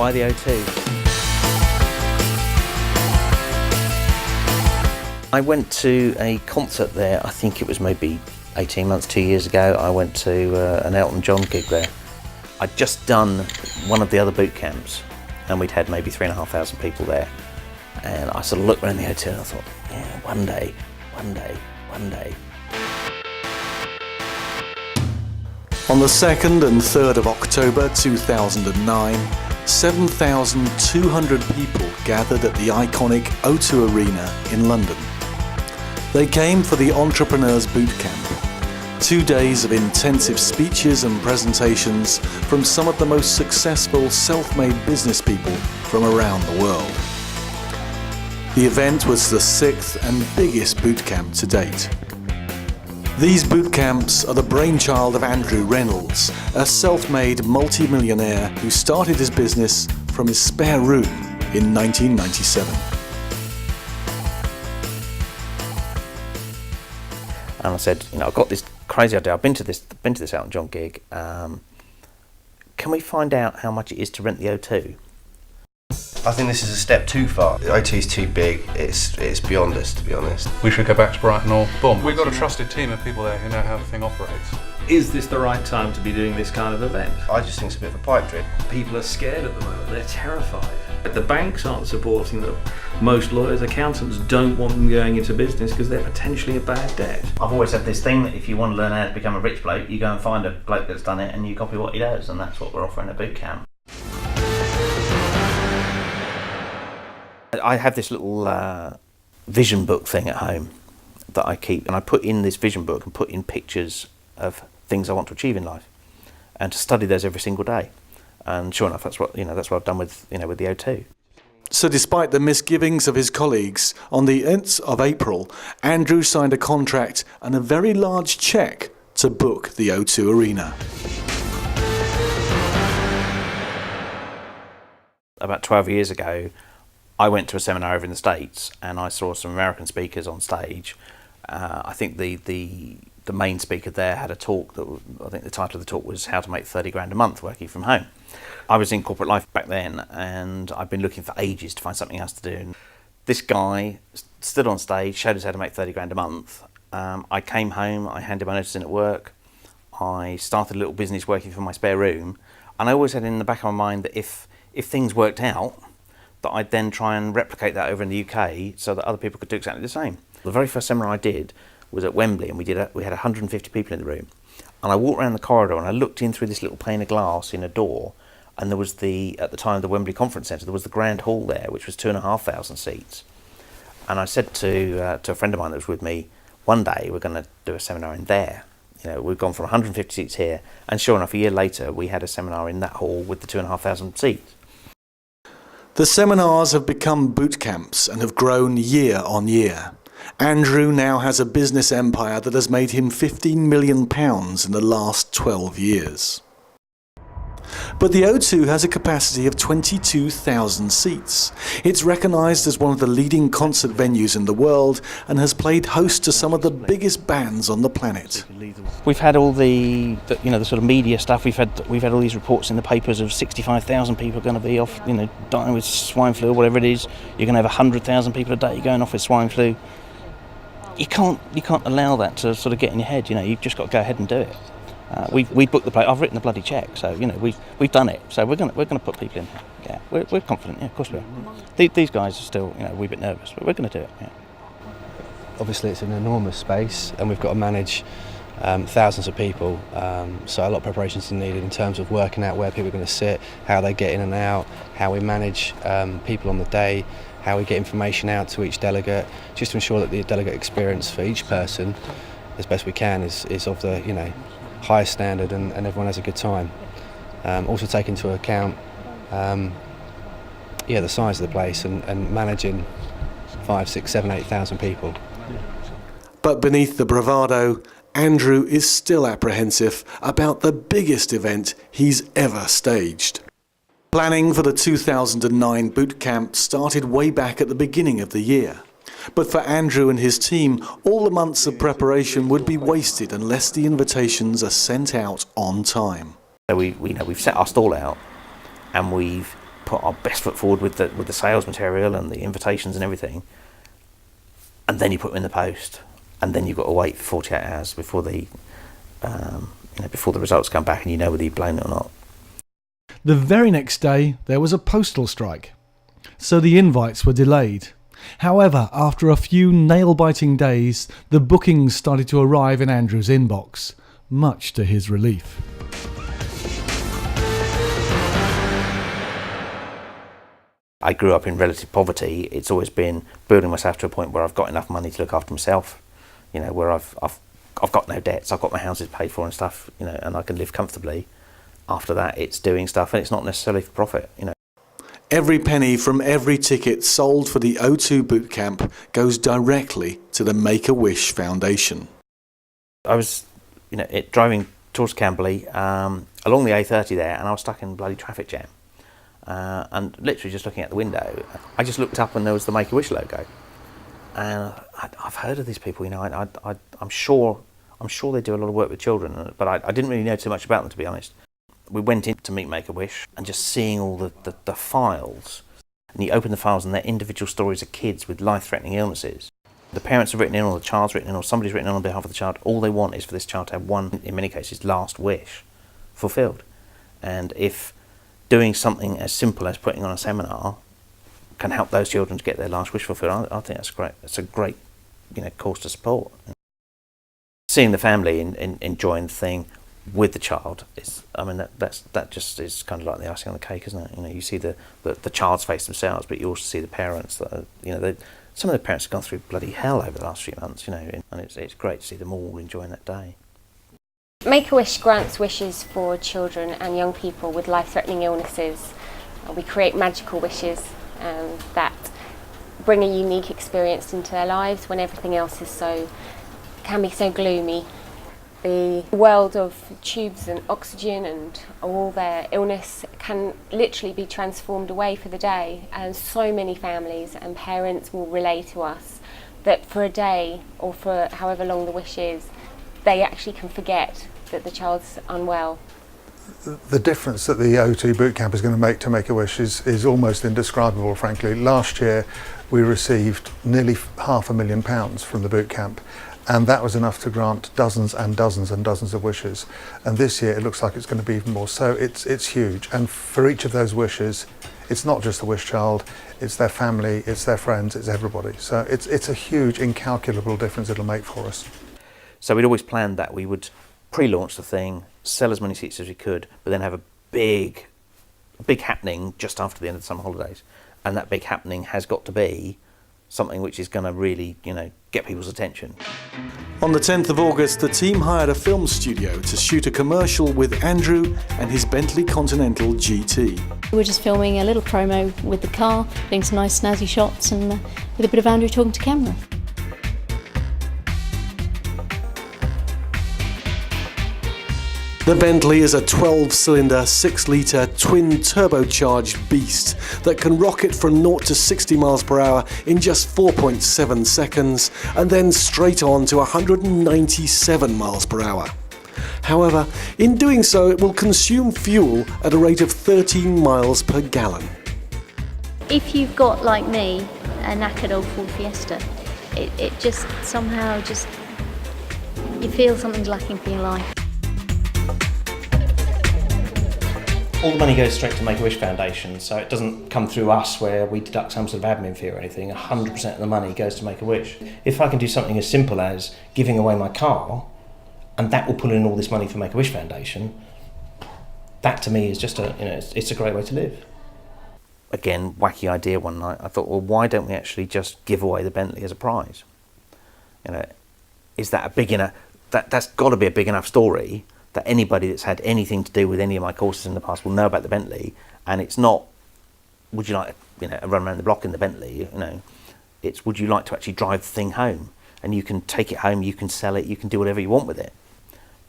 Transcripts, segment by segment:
Why the O2? I went to a concert there, I think it was maybe 18 months, 2 years ago. I went to an Elton John gig there. I'd just done one of the other boot camps and we'd had maybe 3,500 people there. And I sort of looked around the hotel and I thought, yeah, one day. On the 2nd and 3rd of October 2009, 7,200 people gathered at the iconic O2 Arena in London. They came for the Entrepreneurs Bootcamp, 2 days of intensive speeches and presentations from some of the most successful self-made business people from around the world. The event was the 6th and biggest bootcamp to date. These bootcamps are the brainchild of Andrew Reynolds, a self-made multi-millionaire who started his business from his spare room in 1997. And I said, I've got this crazy idea. I've been to this Elton John gig. Can we find out how much it is to rent the O2? I think this is a step too far. The O2 is too big. It's beyond us, to be honest. We should go back to Brighton or boom. We've got a trusted team of people there who know how the thing operates. Is this the right time to be doing this kind of event? I just think it's a bit of a pipe dream. People are scared at the moment. They're terrified. The banks aren't supporting them. Most lawyers, accountants don't want them going into business because they're potentially a bad debt. I've always had this thing that if you want to learn how to become a rich bloke, you go and find a bloke that's done it and you copy what he does, and that's what we're offering at Bootcamp. I have this little vision book thing at home that I keep, and I put in this vision book and put in pictures of things I want to achieve in life, and to study those every single day. And sure enough, that's what I've done with the O2. So despite the misgivings of his colleagues, on the 8th of April, Andrew signed a contract and a very large cheque to book the O2 Arena. About 12 years ago, I went to a seminar over in the States and I saw some American speakers on stage. I think the main speaker there had a talk that, I think the title of the talk was How to Make 30 Grand a Month Working From Home. I was in corporate life back then and I've been looking for ages to find something else to do. And this guy stood on stage, showed us how to make 30 grand a month. I came home, I handed my notice in at work, I started a little business working from my spare room, and I always had in the back of my mind that if things worked out, that I'd then try and replicate that over in the UK so that other people could do exactly the same. The very first seminar I did was at Wembley, and we had 150 people in the room. And I walked around the corridor and I looked in through this little pane of glass in a door, and there was at the time, the Wembley Conference Centre, there was the Grand Hall there, which was 2,500 seats. And I said to a friend of mine that was with me, one day we're going to do a seminar in there. We've gone from 150 seats here, and sure enough, a year later, we had a seminar in that hall with the 2,500 seats. The seminars have become boot camps and have grown year on year. Andrew now has a business empire that has made him £15 million in the last 12 years. But the O2 has a capacity of 22,000 seats. It's recognised as one of the leading concert venues in the world and has played host to some of the biggest bands on the planet. We've had all the sort of media stuff. We've had all these reports in the papers of 65,000 people going to be off, dying with swine flu or whatever it is. You're going to have 100,000 people a day going off with swine flu. You can't allow that to sort of get in your head. You've just got to go ahead and do it. We booked the place. I've written the bloody cheque, so we've done it. So we're gonna put people in. Yeah, we're confident. Yeah, of course we are. These guys are still a wee bit nervous, but we're going to do it. Yeah. Obviously, it's an enormous space, and we've got to manage thousands of people. So a lot of preparations are needed in terms of working out where people are going to sit, how they get in and out, how we manage people on the day, how we get information out to each delegate, just to ensure that the delegate experience for each person, as best we can, is of the highest standard and everyone has a good time. Also take into account the size of the place and managing 5, 6, 7, 8,000 people. But beneath the bravado, Andrew is still apprehensive about the biggest event he's ever staged. Planning for the 2009 boot camp started way back at the beginning of the year. But for Andrew and his team, all the months of preparation would be wasted unless the invitations are sent out on time. So we've set our stall out and we've put our best foot forward with the sales material and the invitations and everything, and then you put them in the post, and then you've got to wait for 48 hours before before the results come back, and you know whether you've blown it or not. The very next day, there was a postal strike, so the invites were delayed. However, after a few nail-biting days, the bookings started to arrive in Andrew's inbox, much to his relief. I grew up in relative poverty. It's always been building myself to a point where I've got enough money to look after myself, where I've got no debts, I've got my houses paid for and stuff, and I can live comfortably. After that, it's doing stuff, and it's not necessarily for profit, Every penny from every ticket sold for the O2 Bootcamp goes directly to the Make-A-Wish Foundation. I was, driving towards Camberley, along the A30 there, and I was stuck in a bloody traffic jam. And literally just looking out the window, I just looked up and there was the Make-A-Wish logo. And I've heard of these people, I'm sure they do a lot of work with children, but I didn't really know too much about them, to be honest. We went in to meet Make-A-Wish, and just seeing all the files, and you open the files and they're individual stories of kids with life-threatening illnesses. The parents have written in, or the child's written in, or somebody's written in on behalf of the child. All they want is for this child to have one, in many cases, last wish fulfilled. And if doing something as simple as putting on a seminar can help those children to get their last wish fulfilled, I think that's great. It's a great, cause to support. Seeing the family enjoying the thing with the child that just is kind of like the icing on the cake, isn't it? You see the child's face themselves, but you also see the parents that are, some of the parents have gone through bloody hell over the last few months, and it's great to see them all enjoying that day. Make-A-Wish grants wishes for children and young people with life-threatening illnesses. We create magical wishes that bring a unique experience into their lives when everything else can be so gloomy. The world of tubes and oxygen and all their illness can literally be transformed away for the day, and so many families and parents will relay to us that for a day, or for however long the wish is, they actually can forget that the child's unwell. The difference that the O2 Bootcamp is going to make to Make-A-Wish is almost indescribable, frankly. Last year we received nearly £500,000 from the Bootcamp, and that was enough to grant dozens and dozens and dozens of wishes. And this year it looks like it's going to be even more. So it's huge. And for each of those wishes, it's not just the wish child, it's their family, it's their friends, it's everybody. So it's a huge, incalculable difference it'll make for us. So we'd always planned that we would pre-launch the thing, sell as many seats as we could, but then have a big happening just after the end of the summer holidays. And that big happening has got to be something which is going to really, get people's attention. On the 10th of August, the team hired a film studio to shoot a commercial with Andrew and his Bentley Continental GT. We're just filming a little promo with the car, doing some nice snazzy shots, and with a bit of Andrew talking to camera. The Bentley is a 12-cylinder, 6-litre, twin-turbocharged beast that can rocket from 0 to 60 miles per hour in just 4.7 seconds and then straight on to 197 miles per hour. However, in doing so, it will consume fuel at a rate of 13 miles per gallon. If you've got, like me, a knackered old Ford Fiesta, it just somehow you feel something's lacking for your life. All the money goes straight to Make-A-Wish Foundation, so it doesn't come through us where we deduct some sort of admin fee or anything. 100% of the money goes to Make-A-Wish. If I can do something as simple as giving away my car, and that will pull in all this money for Make-A-Wish Foundation, that to me is just it's a great way to live. Again, wacky idea one night. I thought, well, why don't we actually just give away the Bentley as a prize? Is that a big enough? That's got to be a big enough story that anybody that's had anything to do with any of my courses in the past will know about the Bentley. And it's not, would you like a run around the block in the Bentley? It's, would you like to actually drive the thing home? And you can take it home, you can sell it, you can do whatever you want with it.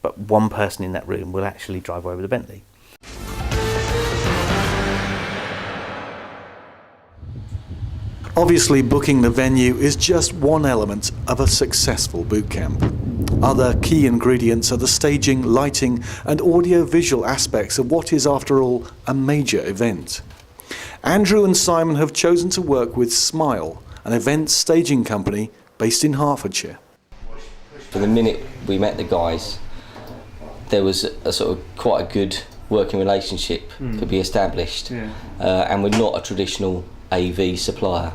But one person in that room will actually drive away with a Bentley. Obviously, booking the venue is just one element of a successful bootcamp. Other key ingredients are the staging, lighting and audio-visual aspects of what is, after all, a major event. Andrew and Simon have chosen to work with Smile, an event staging company based in Hertfordshire. From the minute we met the guys, there was a sort of quite a good working relationship could be established, and we're not a traditional AV supplier.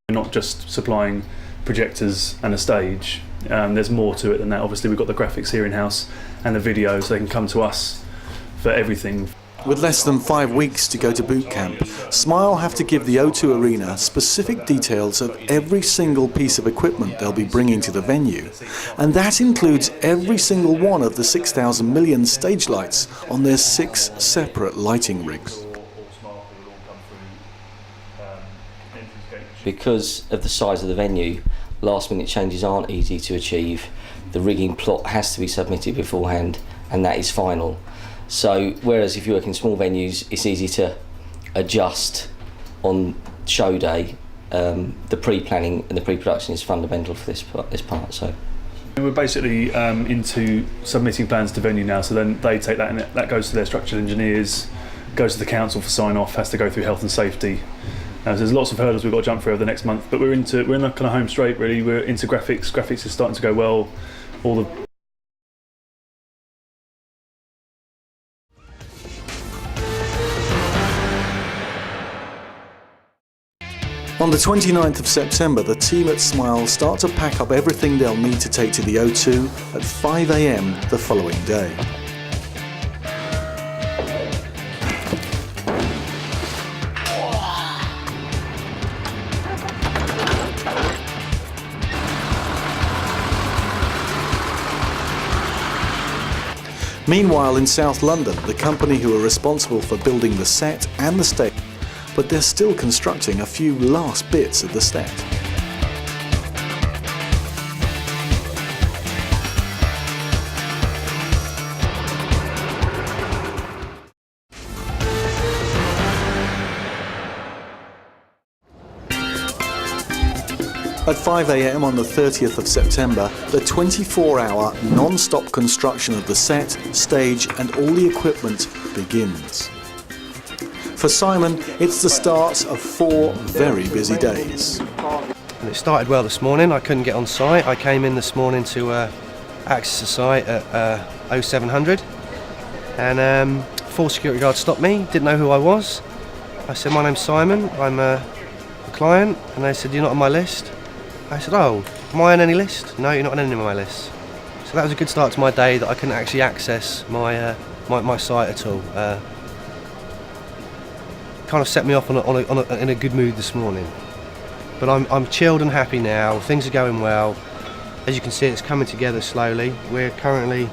We're not just supplying projectors and a stage, there's more to it than that. Obviously we've got the graphics here in-house and the video, so they can come to us for everything. With less than 5 weeks to go to boot camp, Smile have to give the O2 Arena specific details of every single piece of equipment they'll be bringing to the venue. And that includes every single one of the 6,000 million stage lights on their 6 separate lighting rigs. Because of the size of the venue, last minute changes aren't easy to achieve. The rigging plot has to be submitted beforehand, and that is final. So whereas if you work in small venues, it's easy to adjust on show day, the pre-planning and the pre-production is fundamental for this part. So we're basically into submitting plans to venue now, so then they take that and that goes to their structural engineers, goes to the council for sign-off, has to go through health and safety. So there's lots of hurdles we've got to jump through over the next month, but we're in the kind of home straight really. We're into graphics. Graphics is starting to go well. All the On the 29th of September, the team at Smile start to pack up everything they'll need to take to the O2 at 5 a.m. the following day. Meanwhile, in South London, the company who are responsible for building the set and the stage, but they're still constructing a few last bits of the set. At 5 a.m. on the 30th of September, the 24-hour non-stop construction of the set, stage and all the equipment begins. For Simon, it's the start of 4 very busy days. And it started well this morning. I couldn't get on site. I came in this morning to access the site at 0700, and 4 security guards stopped me, didn't know who I was. I said, my name's Simon, I'm a client, and they said, you're not on my list. I said, oh, am I on any list? No, you're not on any of my lists. So that was a good start to my day, that I couldn't actually access my my site at all. Kind of set me off in a good mood this morning. But I'm chilled and happy now. Things are going well. As you can see, it's coming together slowly. We're currently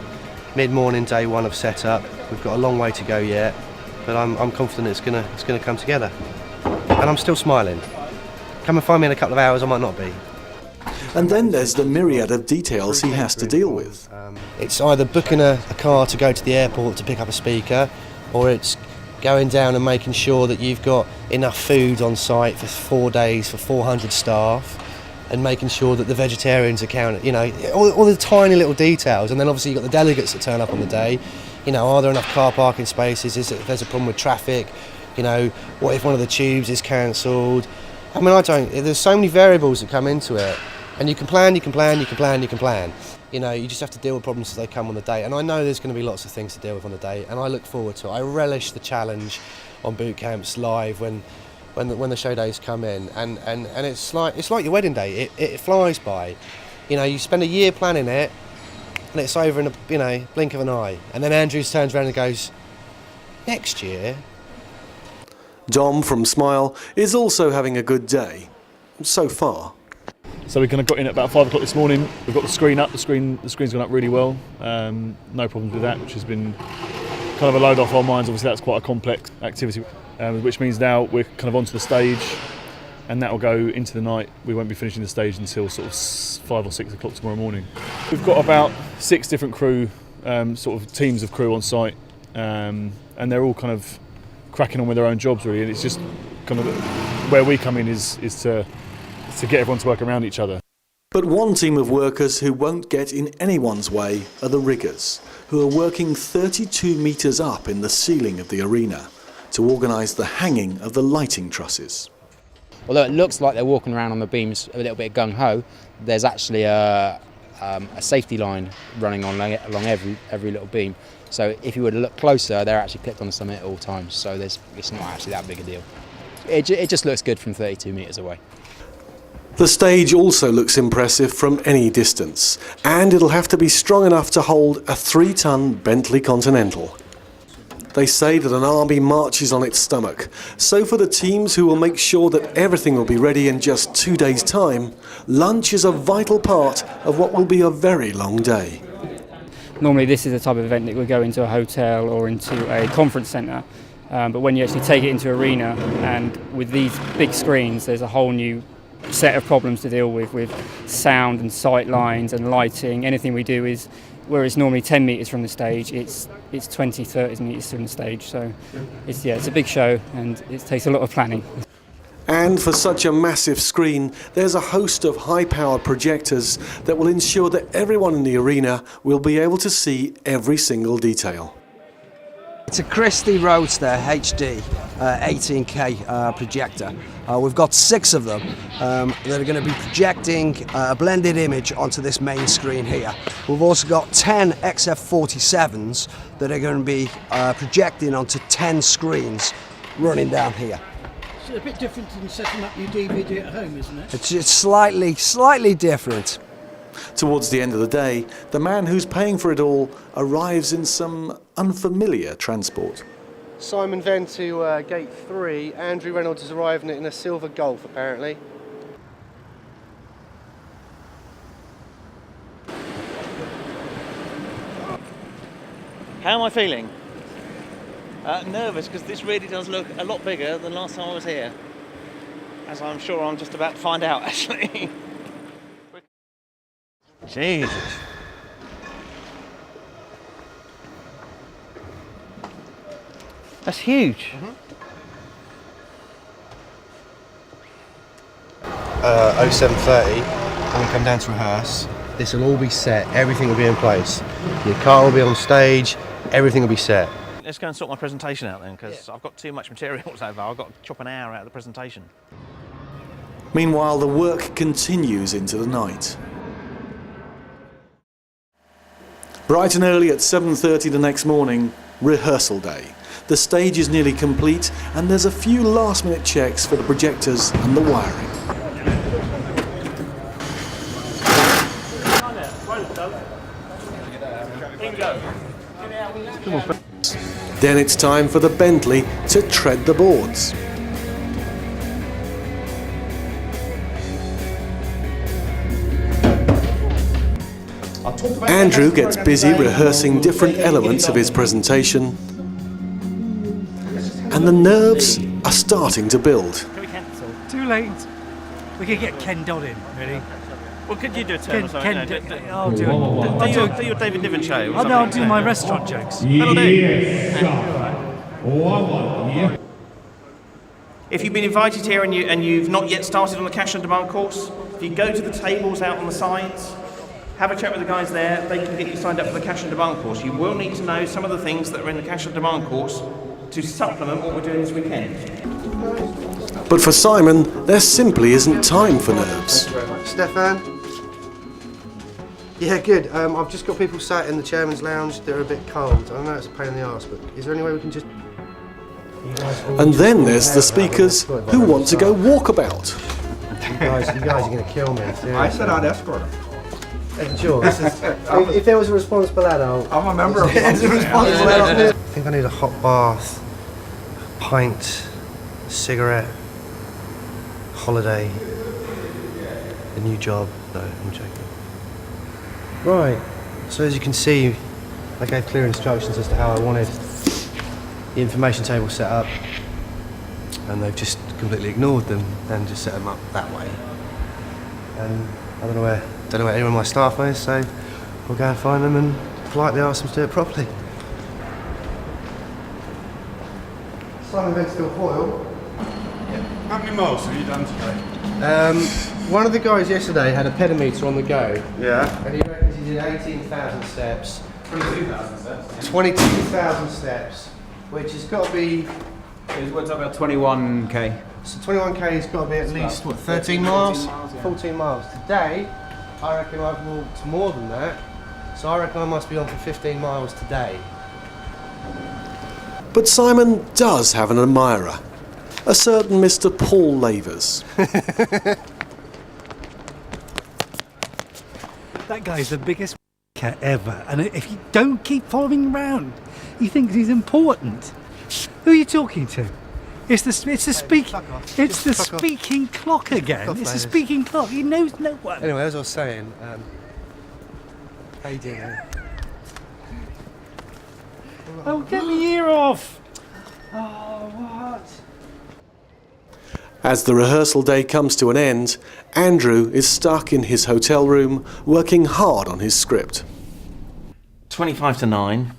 mid-morning, day 1 of setup. We've got a long way to go yet, but I'm confident it's gonna come together. And I'm still smiling. Come and find me in a couple of hours, I might not be. And then there's the myriad of details he has to deal with. It's either booking a car to go to the airport to pick up a speaker, or it's going down and making sure that you've got enough food on site for 4 days for 400 staff, and making sure that the vegetarians are counted, you know, all the tiny little details. And then obviously you've got the delegates that turn up on the day. You know, are there enough car parking spaces? If there's a problem with traffic, you know, what if one of the tubes is cancelled? I mean, there's so many variables that come into it, and you can plan. You know, you just have to deal with problems as they come on the day. And I know there's going to be lots of things to deal with on the day, and I look forward to it. I relish the challenge on boot camps live when the show days come in, and it's like your wedding day. It flies by. You know, you spend a year planning it, and it's over in a blink of an eye. And then Andrews turns around and goes, next year. Dom from Smile is also having a good day, so far. So we kind of got in at about 5 o'clock this morning. We've got the screen up. The screen's gone up really well. No problems with that, which has been kind of a load off our minds. Obviously, that's quite a complex activity, which means now we're kind of onto the stage, and that will go into the night. We won't be finishing the stage until sort of 5 or 6 o'clock tomorrow morning. We've got about 6 different crew, sort of teams of crew on site, and they're all kind of cracking on with their own jobs really. And it's just kind of where we come in is to get everyone to work around each other. But one team of workers who won't get in anyone's way are the riggers, who are working 32 metres up in the ceiling of the arena to organise the hanging of the lighting trusses. Although it looks like they're walking around on the beams a little bit gung-ho, there's actually a safety line running along every little beam. So if you were to look closer, they're actually clipped onto something at all times. So it's not actually that big a deal. It just looks good from 32 metres away. The stage also looks impressive from any distance, and it'll have to be strong enough to hold a 3-ton Bentley Continental. They say that an army marches on its stomach, so for the teams who will make sure that everything will be ready in just 2 days' time, lunch is a vital part of what will be a very long day. Normally this is the type of event that would go into a hotel or into a conference centre, but when you actually take it into arena, and with these big screens, there's a whole new set of problems to deal with sound and sight lines and lighting. Anything we do is, whereas normally 10 metres from the stage, it's 20, 30 metres from the stage. So it's a big show, and it takes a lot of planning. And for such a massive screen, there's a host of high-powered projectors that will ensure that everyone in the arena will be able to see every single detail. It's a Christie Roadster HD 18K projector. We've got 6 of them that are going to be projecting a blended image onto this main screen here. We've also got 10 XF47s that are going to be projecting onto 10 screens running down here. It's a bit different than setting up your DVD at home, isn't it? It's slightly different. Towards the end of the day, the man who's paying for it all arrives in some unfamiliar transport. Simon Venn to gate 3. Andrew Reynolds is arriving in a silver Golf, apparently. How am I feeling? Nervous, because this really does look a lot bigger than last time I was here. As I'm sure I'm just about to find out, actually. Jesus. That's huge. 07:30, when we come down to rehearse, this will all be set, everything will be in place. Your car will be on stage, everything will be set. Let's go and sort my presentation out then, because I've got too much material so far. I've got to chop an hour out of the presentation. Meanwhile, the work continues into the night. Bright and early at 7:30 the next morning, rehearsal day. The stage is nearly complete, and there's a few last-minute checks for the projectors and the wiring. Then it's time for the Bentley to tread the boards. Andrew gets busy rehearsing different elements of his presentation, and the nerves are starting to build. Can we cancel? Too late. We could get Ken Dodd in, really. Well, could you do a turn or something? I'll do your David Niven show. Oh, no, I'll do my restaurant jokes. That'll do. If you've been invited here and you've not yet started on the cash on demand course, if you go to the tables out on the sides, have a chat with the guys there, they can get you signed up for the cash on demand course. You will need to know some of the things that are in the cash on demand course to supplement what we're doing this weekend. But for Simon, there simply isn't time for nerves. Stefan? Yeah, good. I've just got people sat in the chairman's lounge. They're a bit cold. I know it's a pain in the arse, but is there any way we can just... And then there's the speakers who want to go walkabout. You guys are going to kill me. Seriously. I said I'd escort him. Sure, this is, if there was a responsible adult... I'm a member of I think I need a hot bath, a pint, a cigarette, holiday, a new job. No, I'm joking. Right, so as you can see, I gave clear instructions as to how I wanted the information table set up, and they've just completely ignored them and just set them up that way. And I don't know where anyone of my staff is, so we'll go and find them and politely ask them to do it properly. Simon Venstall Hoyle. How many miles have you done today? One of the guys yesterday had a pedometer on the go. Yeah. And he reckons he did 18,000 steps. 22,000 steps. 22,000 steps, which has got to be It works out about 21k. So 21k has got to be at least, what, 13 miles? 14 miles. Today, I reckon I've walked more than that. So I reckon I must be on for 15 miles today. But Simon does have an admirer, a certain Mr. Paul Lavers. That guy's the biggest cat ever, and if you don't keep following him around, he thinks he's important. Who are you talking to? It's the speaking clock again. It's the speaking clock. He knows no one. Anyway, as I was saying, how you doing? Oh, get my ear off! Oh, what? As the rehearsal day comes to an end, Andrew is stuck in his hotel room working hard on his script. 25 to 9.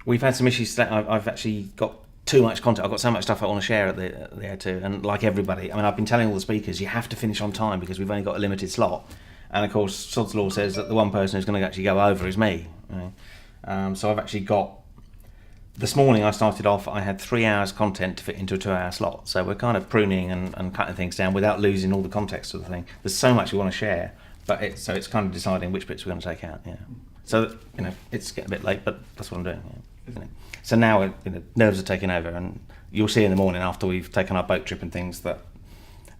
We've had some issues today. I've actually got too much content. I've got so much stuff I want to share at the O2, and like everybody, I mean, I've been telling all the speakers, you have to finish on time because we've only got a limited slot. And of course, Sod's Law says that the one person who's going to actually go over is me. You know? So I've actually got... This morning I started off, I had 3 hours content to fit into a 2-hour slot. So we're kind of pruning and cutting things down without losing all the context of the thing. There's so much we want to share, but it's kind of deciding which bits we're going to take out. Yeah. So, you know, it's getting a bit late, but that's what I'm doing. Yeah. You know. So now, you know, nerves are taking over, and you'll see in the morning after we've taken our boat trip and things that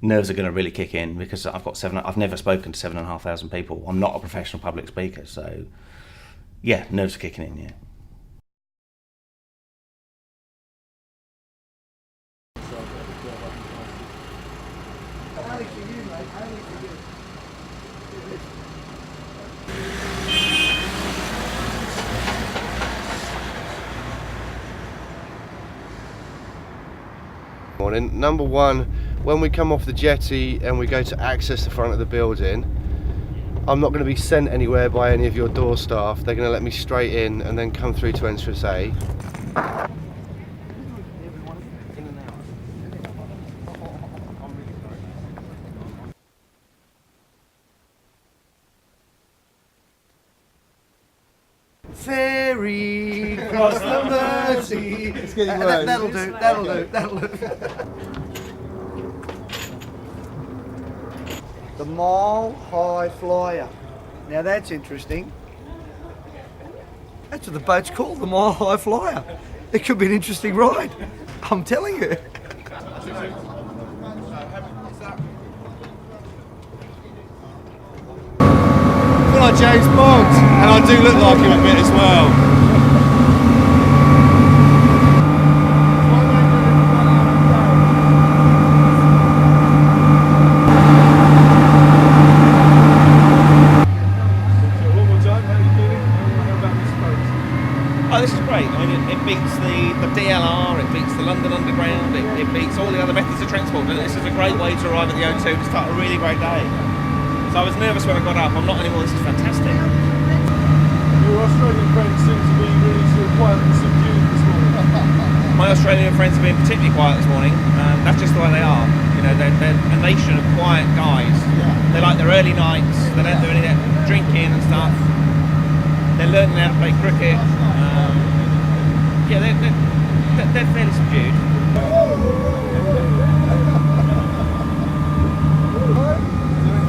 nerves are going to really kick in because I've never spoken to 7,500 people. I'm not a professional public speaker, so yeah, nerves are kicking in. Yeah. Morning. Number one, when we come off the jetty and we go to access the front of the building, I'm not going to be sent anywhere by any of your door staff. They're going to let me straight in and then come through to entrance A. Ferry across the Mersey. It's getting worse. That'll do. The Mile High Flyer. Now that's interesting. That's what the boat's called, the Mile High Flyer. It could be an interesting ride. I'm telling you. I feel like James Bond, and I do look like him a bit as well. Oh, this is great. I mean, it beats the DLR, it beats the London Underground, it beats all the other methods of transport, and this is a great way to arrive at the O2 to start a really great day. So I was nervous when I got up. I'm not anymore. This is fantastic. Your Australian friends seem to be really sort of quiet and subdued this morning. My Australian friends have been particularly quiet this morning. That's just the way they are. You know, they're a nation of quiet guys. They like their early nights. They don't do any of that drinking and stuff. They're learning how to play cricket. Yeah, they're fairly subdued.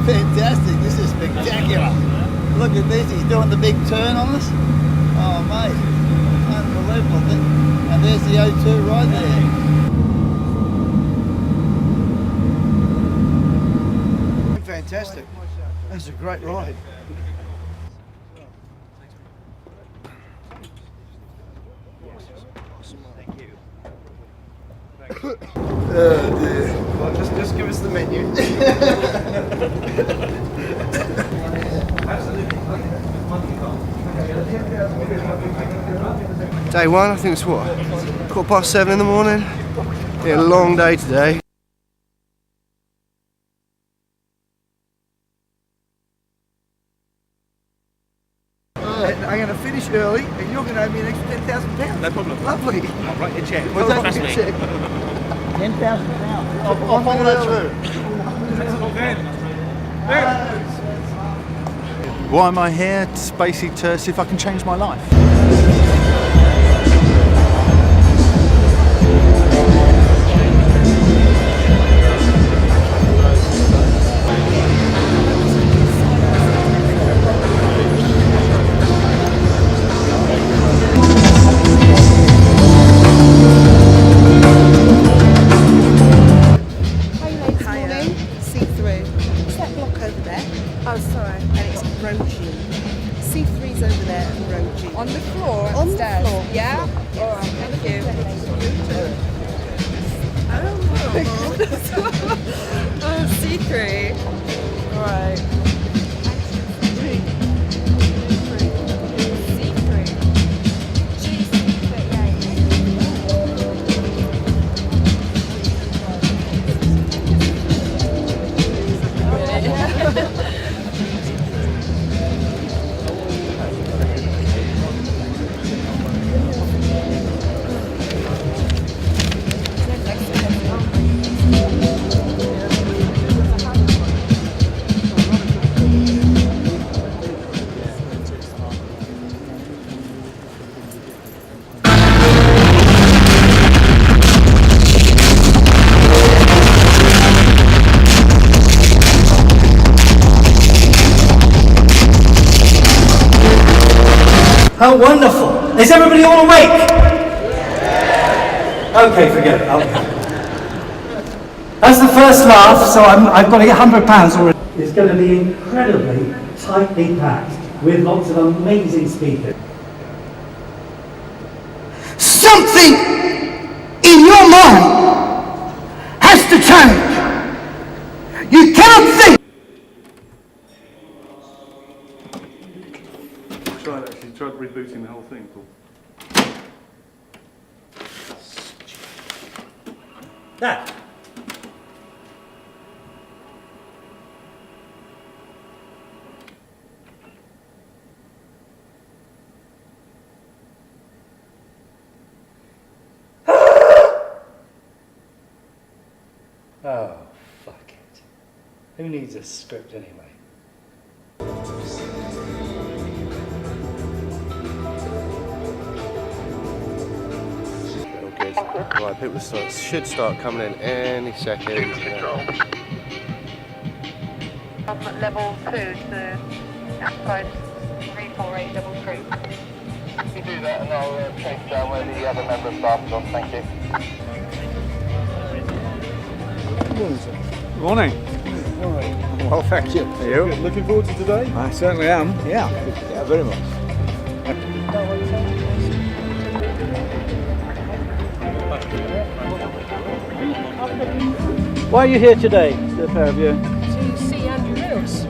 Fantastic, this is spectacular. Look at this, he's doing the big turn on us. Oh mate, unbelievable. And there's the O2 right there. Fantastic. That's a great ride. Oh dear. Well, just give us the menu. Day one, I think it's what? 7:15 in the morning. Yeah, a long day today. I'm going to finish early, and you're going to owe me an extra £10,000. No problem. Lovely. I'll write your check. Well, don't Trust write me. your check. £10,000. I'll follow that through. Why am I here? It's basically to see if I can change my life. Oh, see-through. Right. How wonderful! Is everybody all awake? Okay, forget it. That's the first laugh, so I've got to get £100 already. It's going to be incredibly tightly packed with lots of amazing speakers. Something in your mind has to change. You cannot think. Tried rebooting the whole thing, Paul. That. Oh, fuck it. Who needs a script anyway? Right, people should start coming in any second. Level 2 to outside 34833. You do that and I'll chase down where the other member of staff is on. Thank you. Good morning, sir. Good morning. Morning. Well, thank you. Are you? Looking forward to today? I certainly am. Yeah. Yeah, very much. Why are you here today, the pair of you? To see Andrew Mills.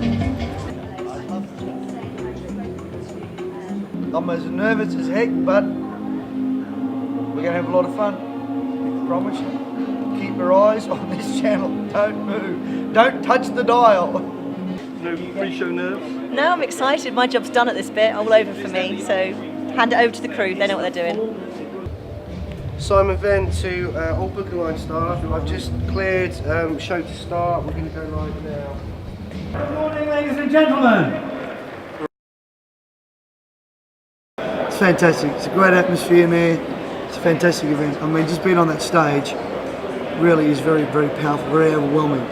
I'm as nervous as heck, but we're going to have a lot of fun. I promise you. Keep your eyes on this channel. Don't move. Don't touch the dial. No pre-show nerves? No, I'm excited. My job's done at this bit, all over for me. So hand it over to the crew. They know what they're doing. Simon Venn to all booking line staff. I've just cleared show to start. We're going to go live now. Good morning, ladies and gentlemen. It's fantastic. It's a great atmosphere in there. It's a fantastic event. I mean, just being on that stage really is very, very powerful, very overwhelming.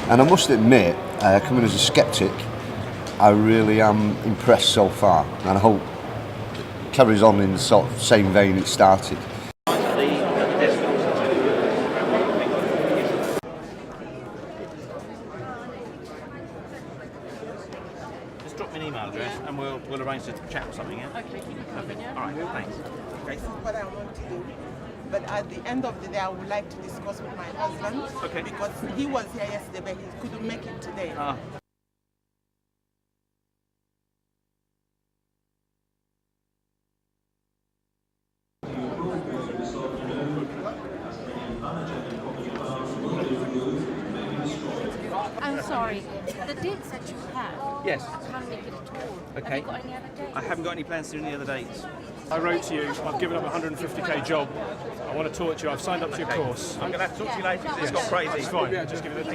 And I must admit, coming as a sceptic, I really am impressed so far, and I hope it carries on in the sort of same vein it started. Just drop me an email address and we'll arrange to chat or something, yeah? Okay. Perfect. All right, thanks. Okay. This is what I want to do. But at the end of the day, I would like to discuss with my husband. Okay. Because he was here yesterday, but he couldn't make it today. I'm sorry, the dates that you have, Yes. I can't make it at all. Okay. Have you got any other dates? I haven't got any plans to do any other dates. I wrote to you, I've given up a 150k job. I want to talk to you, I've signed up to your course. I'm going to have to talk to you later because it's got crazy. It's fine, just give it a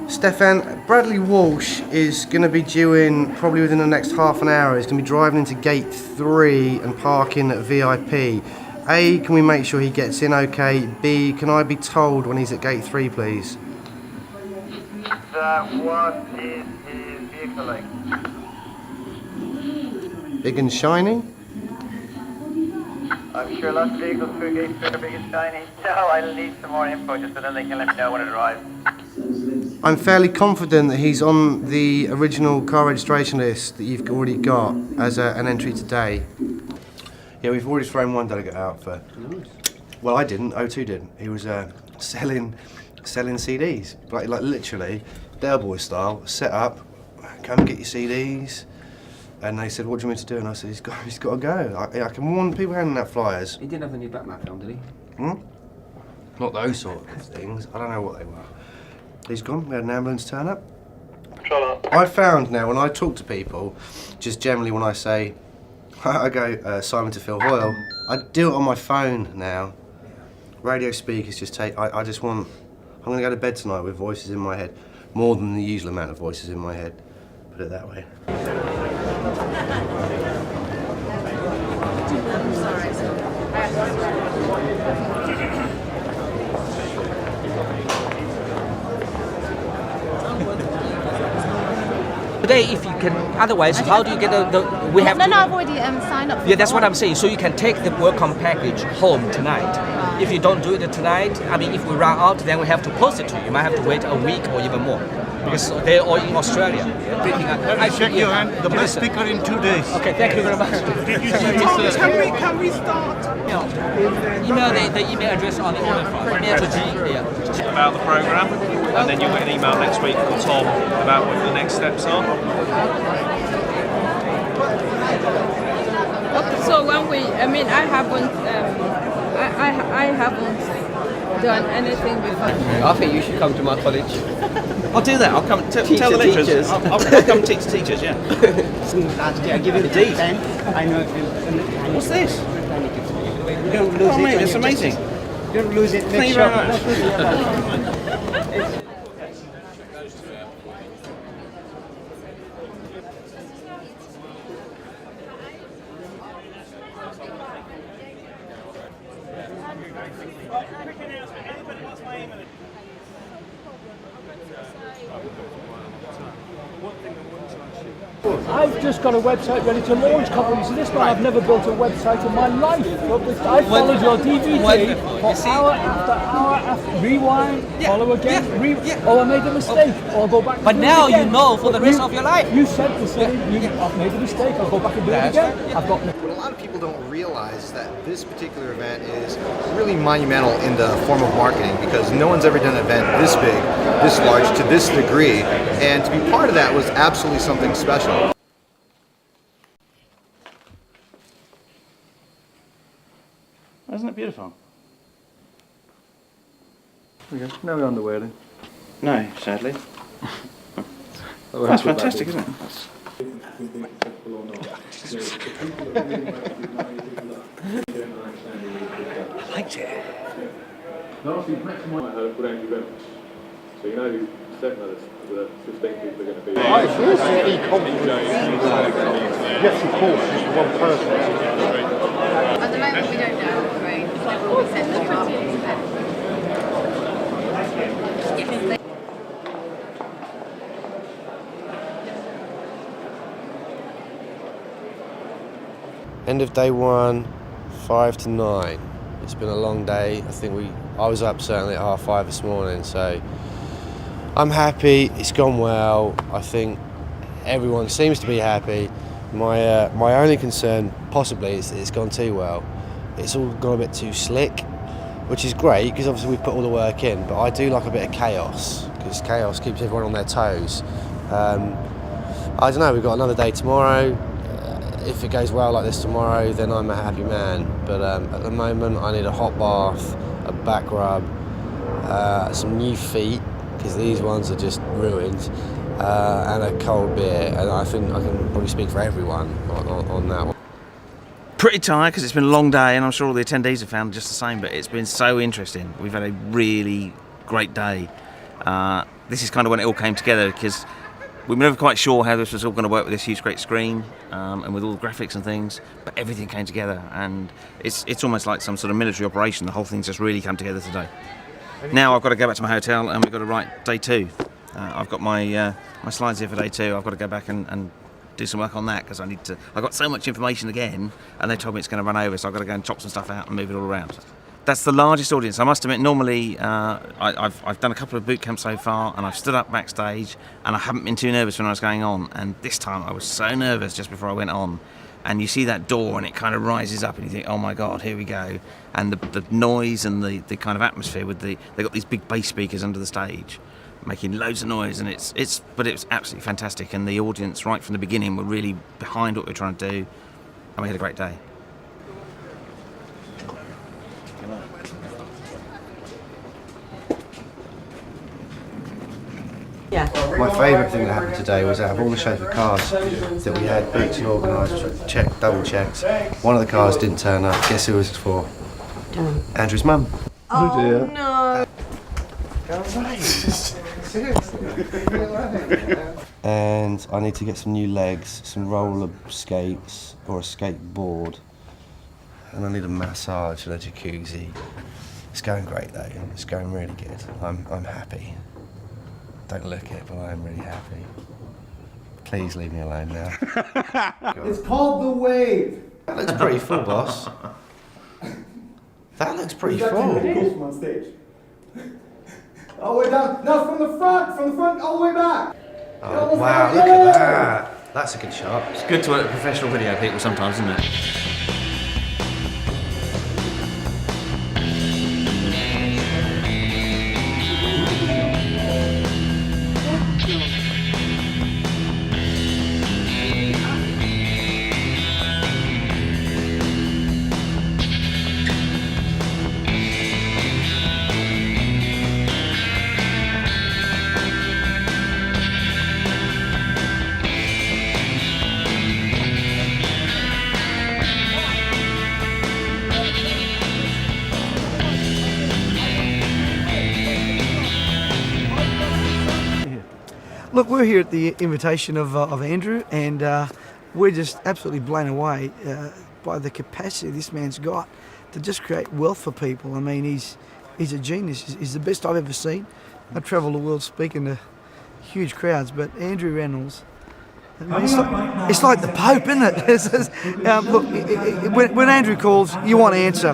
Stefan, Bradley Walsh is going to be due in probably within the next half an hour. He's going to be driving into gate 3 and parking at VIP. A, can we make sure he gets in okay? B, can I be told when he's at gate 3, please? What is his vehicle like? Big and shiny? I'm sure lots of vehicles through gate 3 are big and shiny. No, I'll need some more info just so that they can let me know when it arrives. I'm fairly confident that he's on the original car registration list that you've already got as an entry today. Yeah, we've already thrown one delegate out for Well, I didn't. O2 did. He was selling CDs, like literally, Dale Boy style. Set up, come and get your CDs. And they said, "What do you want me to do?" And I said, "He's got to go. I can warn people handing out flyers." He didn't have the new Batman film, did he? Not those sort of things. I don't know what they were. He's gone. We had an ambulance turn up. I found now when I talk to people, just generally when I say, I go Simon to Phil Hoyle, I do it on my phone now. Radio speakers just take. I just want. I'm going to go to bed tonight with voices in my head, more than the usual amount of voices in my head. Put it that way. Today, if you can, otherwise, how do you get the we have no, to... No, I've already signed up for Yeah, that's what I'm saying. So you can take the Bootcam package home tonight. If you don't do it tonight, I mean, if we run out, then we have to post it to you. You might have to wait a week or even more. Because they're all in Australia. I shake your hand. The best speaker in 2 days. Okay, thank you very much. Can we start? Email the email address on the order form. Email to G. Yeah. About the programme, and then you'll get an email next week from Tom about what the next steps are. Okay, so when I haven't done anything before. I think you should come to my college. I'll do that. I'll come tell the lecturers. Teachers. I'll come teach the teachers. Yeah. Last year I give you the Indeed. pen. I know. What's this? You don't lose Oh it. mate, that's amazing. You don't lose it. Thank you very much. I've just got a website ready to launch companies to this, but I've never built a website in my life. I followed your DVD for hour after, rewind, follow again, I made a mistake, or I'll go back and But do it now again. you know for the rest of your life. You said to say, I've made a mistake, I'll go back and do it again. I've got What a lot of people don't realize is that this particular event is really monumental in the form of marketing, because no one's ever done an event this big, this large, to this degree, and to be part of that was absolutely something special. Isn't it beautiful? There we go. No underwear then. No, sadly. That's fantastic, isn't it? I liked it. So you know who 7 of the 15 people are going to be. Yes, of course. Just one person. At the moment, we don't know. Right? So we'll be sent them up. End of day 1, 5 to 9. It's been a long day. I was up certainly at 5:30 this morning, so I'm happy. It's gone well. I think everyone seems to be happy. My only concern, possibly, is that it's gone too well. It's all gone a bit too slick, which is great because obviously we've put all the work in. But I do like a bit of chaos because chaos keeps everyone on their toes. I don't know. We've got another day tomorrow. If it goes well like this tomorrow, then I'm a happy man. But at the moment, I need a hot bath, a back rub, some new feet, because these ones are just ruined, and a cold beer. And I think I can probably speak for everyone on that one. Pretty tired because it's been a long day, and I'm sure all the attendees have found just the same, but it's been so interesting. We've had a really great day. This is kind of when it all came together, because we were never quite sure how this was all going to work with this huge great screen and with all the graphics and things, but everything came together, and it's almost like some sort of military operation. The whole thing's just really come together today. Now I've got to go back to my hotel and we've got to write day 2. I've got my slides here for day 2. I've got to go back and do some work on that because I've got so much information again, and they told me it's going to run over, so I've got to go and chop some stuff out and move it all around. That's the largest audience. I must admit, normally I've done a couple of boot camps so far, and I've stood up backstage, and I haven't been too nervous when I was going on. And this time I was so nervous just before I went on and you see that door and it kind of rises up and you think, oh my God, here we go. And the noise and the kind of atmosphere with they've got these big bass speakers under the stage making loads of noise, and but it was absolutely fantastic, and the audience right from the beginning were really behind what we were trying to do, and we had a great day. Yeah. My favourite thing that happened today was out of all the shape of cars that we had booked and organised, double checked, one of the cars didn't turn up. Guess who it was for? Andrew's mum. Oh dear. No. And I need to get some new legs, some roller skates or a skateboard, and I need a massage and a jacuzzi. It's going great though. It's going really good. I'm happy. Don't look it, but I am really happy. Please leave me alone now. It's called the wave. That looks pretty full, boss. That looks pretty full. From on stage. All the way down. No, from the front, all the way back. Oh, wow, look at that. That's a good shot. It's good to work with professional video people sometimes, isn't it? Look, we're here at the invitation of Andrew, and we're just absolutely blown away by the capacity this man's got to just create wealth for people. I mean, he's a genius. He's the best I've ever seen. I travel the world speaking to huge crowds, but Andrew Reynolds, I mean, it's like the Pope, isn't it? Look, when Andrew calls, you want to answer.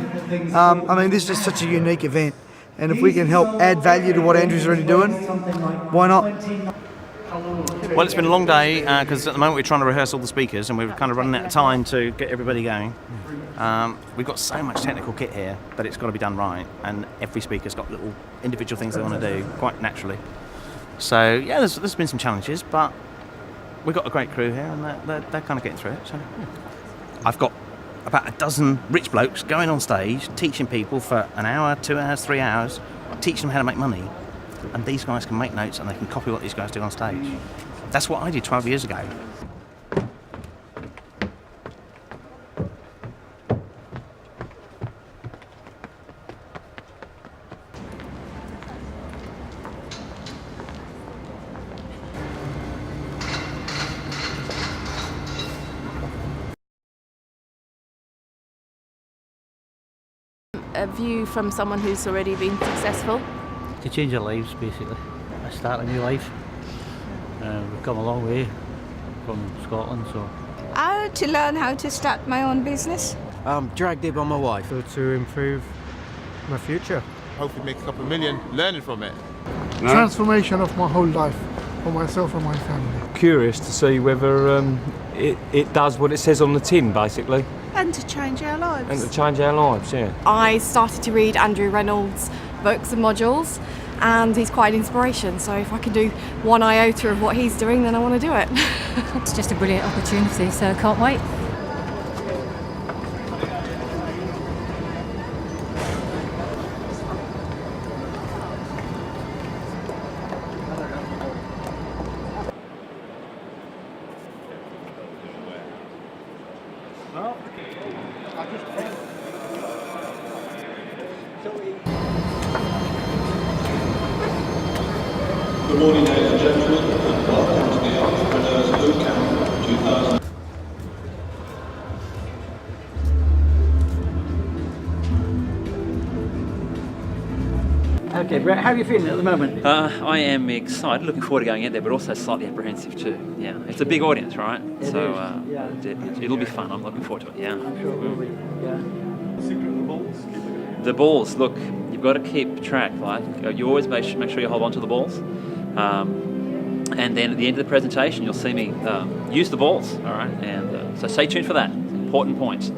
I mean, this is such a unique event, and if we can help add value to what Andrew's already doing, why not? Well, it's been a long day because at the moment we're trying to rehearse all the speakers and we're kind of running out of time to get everybody going. We've got so much technical kit here, but it's got to be done right, and every speaker's got little individual things they want to do quite naturally. So yeah, there's been some challenges, but we've got a great crew here and they're kind of getting through it. So I've got about a dozen rich blokes going on stage teaching people for an hour, 2 hours, 3 hours, teaching them how to make money. And these guys can make notes and they can copy what these guys do on stage. That's what I did 12 years ago. A view from someone who's already been successful. To change our lives, basically. I start a new life. We've come a long way from Scotland, so. To learn how to start my own business. Dragged in by my wife. To improve my future. Hopefully make a couple of million learning from it. Transformation of my whole life for myself and my family. Curious to see whether it does what it says on the tin, basically. And to change our lives. And to change our lives, yeah. I started to read Andrew Reynolds' books and modules, and he's quite an inspiration, so if I can do one iota of what he's doing, then I want to do it. It's just a brilliant opportunity, so I can't wait. Good morning, ladies and gentlemen, and welcome to the Entrepreneurs Bootcamp 2000. Okay, Brett, how are you feeling at the moment? I am excited, looking forward to going out there, but also slightly apprehensive too. Yeah, it's a big audience, right? It'll be fun. I'm looking forward to it. Yeah. I'm sure it will be. Yeah. Secret of the balls. The balls. Look, you've got to keep track. Like you always make sure you hold on to the balls. And then at the end of the presentation, you'll see me use the balls, all right? And so stay tuned for that. Important point.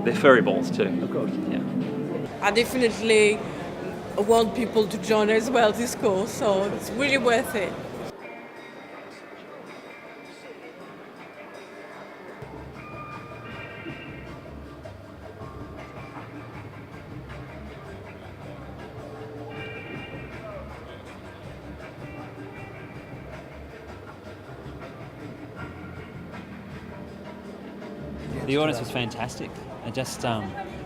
They're furry balls too. Of course. Yeah. I definitely want people to join as well this course, so it's really worth it. The audience was fantastic. They just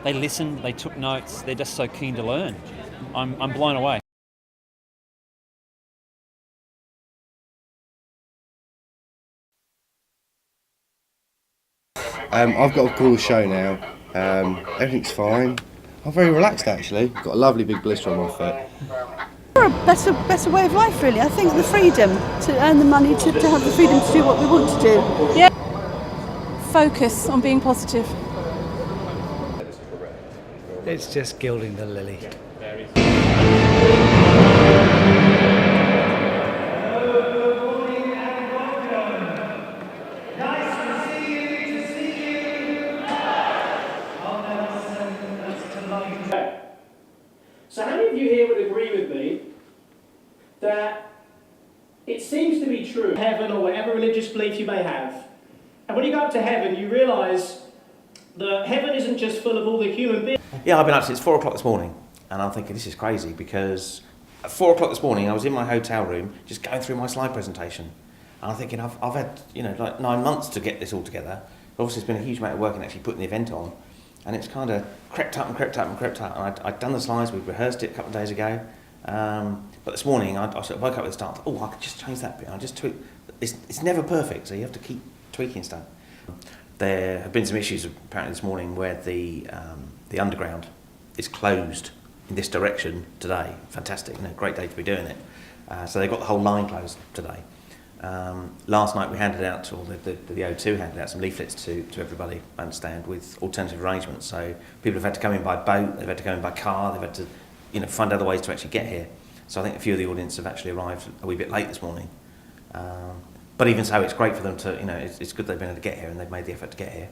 they listened, they took notes. They're just so keen to learn. I'm blown away. I've got a cool show now. Everything's fine. I'm very relaxed actually. Got a lovely big blister on my foot. A better way of life, really. I think the freedom to earn the money, to have the freedom to do what we want to do. Yeah. Focus on being positive. It's just gilding the lily. So how many of you here would agree with me that it seems to be true, heaven or whatever religious belief you may have, and when you go up to heaven you realise that heaven isn't just full of all the human beings. Yeah, I've been up since 4 o'clock this morning, and I'm thinking this is crazy because at 4 o'clock this morning I was in my hotel room just going through my slide presentation, and I'm thinking I've had like 9 months to get this all together. Obviously, it's been a huge amount of work in actually putting the event on, and it's kind of crept up and crept up and crept up. And I'd done the slides, we rehearsed it a couple of days ago, but this morning I sort of woke up at the start. Oh, I could just change that bit. I just tweak. It's never perfect, so you have to keep tweaking stuff. There have been some issues apparently this morning where the underground is closed in this direction today. Fantastic, great day to be doing it. So they got the whole line closed today. Last night we handed out, or the O2 handed out some leaflets to everybody, I understand, with alternative arrangements. So people have had to come in by boat, they've had to come in by car, they've had to find other ways to actually get here. So I think a few of the audience have actually arrived a wee bit late this morning. But even so, it's great for them to, it's good they've been able to get here and they've made the effort to get here.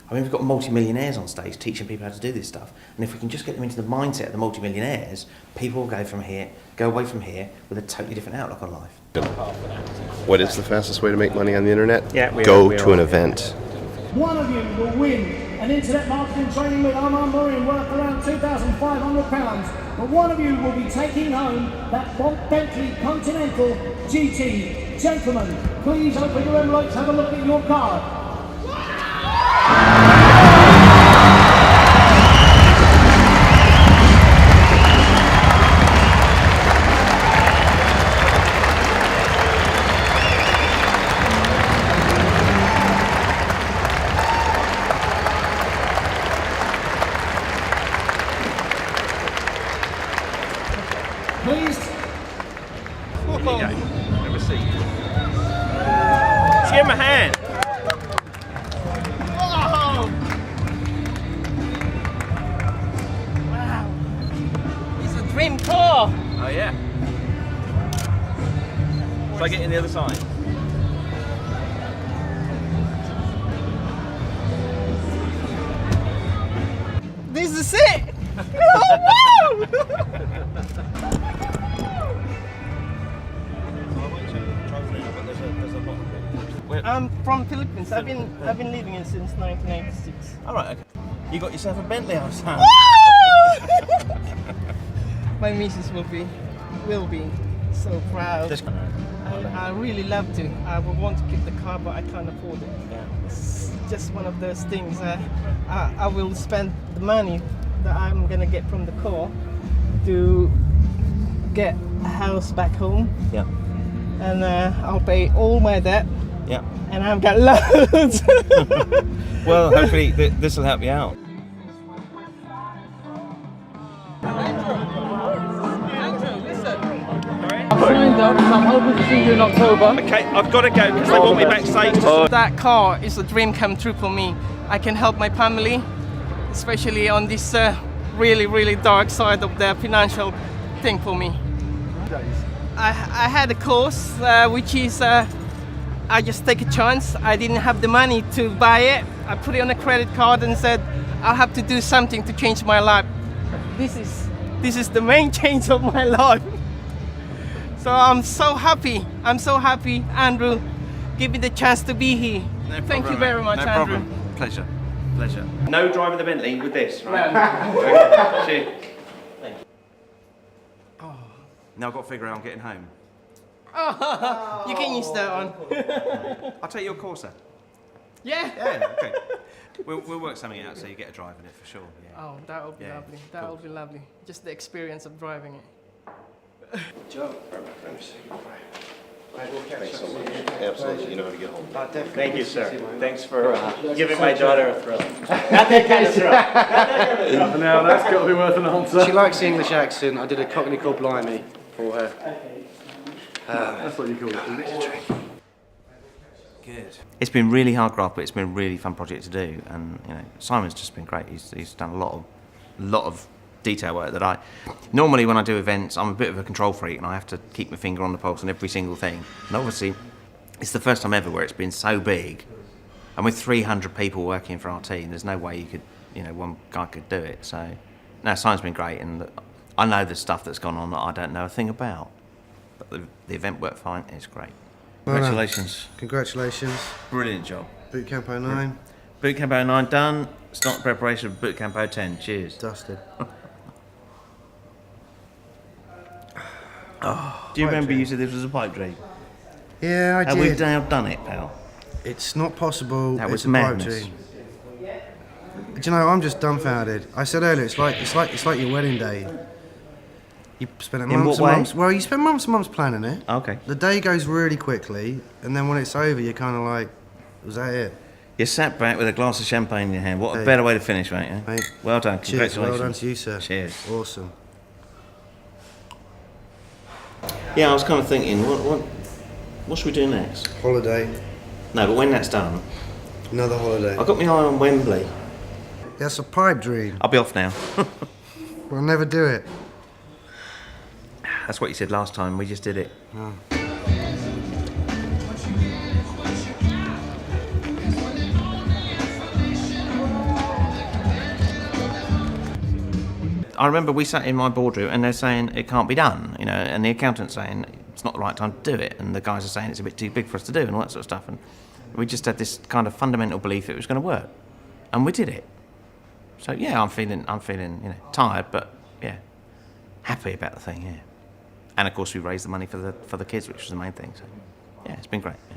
I mean, we've got multi-millionaires on stage teaching people how to do this stuff. And if we can just get them into the mindset of the multi-millionaires, people will go away from here with a totally different outlook on life. What is the fastest way to make money on the internet? Go to an event. One of you will win an internet marketing training with Armand Murray worth around £2,500. But one of you will be taking home that Bentley Continental GT. Gentlemen, please open your envelopes, have a look at your card. Please. Here you go. Have a seat. Just give him a hand. Wow. It's a dream car. Oh yeah. Shall I get in the other side? This is it. Oh, wow. I'm from Philippines. I've been living here since 1996. All right. Okay. You got yourself a Bentley outside. My missus will be so proud. I really love to. I would want to keep the car, but I can't afford it. Yeah. It's just one of those things. I will spend the money that I'm gonna get from the car to get a house back home. Yeah. And I'll pay all my debt. Yeah. And I've got loads. Well, hopefully this will help you out. Signed up, so I'm hoping to see you in October. Okay, I've got to go because they want me backstage. That car is a dream come true for me. I can help my family, especially on this really, really dark side of the financial thing for me. I had a course which is I just take a chance. I didn't have the money to buy it. I put it on a credit card and said I'll have to do something to change my life. This is the main change of my life. So I'm so happy. I'm so happy, Andrew. Give me the chance to be here. No Thank problem, you very mate. much, No Andrew. problem. Pleasure. Pleasure. No driving the Bentley with this, right? No. Okay. Cheers. Thank you. Oh. Now I've got to figure out I'm getting home. Oh, you can use that one. I'll take your Corsa. Yeah. Yeah, okay. We'll work something out so you get a drive in it for sure. Yeah. Oh, that would be lovely. That would be lovely. Just the experience of driving it. Joe. Absolutely, you know how to get home. Thank you, sir. Thanks for giving my daughter a thrill. Not that kind of thrill. Not that kind of thrill. Now that's got to be worth an answer. She likes the English accent. I did a Cockney called Blimey for her. That's what you call it, isn't it? Good. It's been really hard graft, but it's been a really fun project to do. And you know, Simon's just been great. He's done a lot of detail work that I normally when I do events, I'm a bit of a control freak and I have to keep my finger on the pulse on every single thing. And obviously, it's the first time ever where it's been so big, and with 300 people working for our team, there's no way you could, you know, one guy could do it. So, no, Simon's been great, and I know the stuff that's gone on that I don't know a thing about. But the event worked fine. It's great. Congratulations. Congratulations. Brilliant job. Bootcamp 09. Bootcamp 09 done. Start preparation of Bootcamp 010. Cheers. Dusted. Oh, do you remember you said this was a pipe dream? Yeah, I did. And we've now done it, pal. It's not possible. That was it's a pipe madness. dream. Do you know? I'm just dumbfounded. I said earlier, it's like your wedding day. You spend In months what way? and months. Well, you spend months and months planning it. Okay. The day goes really quickly, and then when it's over, you're kind of like, was that it? You sat back with a glass of champagne in your hand. What a Hey. better way to finish, mate, eh? Mate. Well done. Cheers. Congratulations. Well done to you, sir. Cheers. Awesome. Yeah, I was kind of thinking, what should we do next? Holiday. No, but when that's done, Another holiday. I've got my eye on Wembley. That's a pipe dream. I'll be off now. We'll never do it. That's what you said last time. We just did it. Oh. I remember we sat in my boardroom and they're saying it can't be done, you know, and the accountant's saying it's not the right time to do it, and the guys are saying it's a bit too big for us to do and all that sort of stuff, and we just had this kind of fundamental belief it was going to work, and we did it. So yeah, I'm feeling, you know, tired, but yeah, happy about the thing, yeah. And of course we raised the money for the kids, which was the main thing. So yeah, it's been great. Yeah.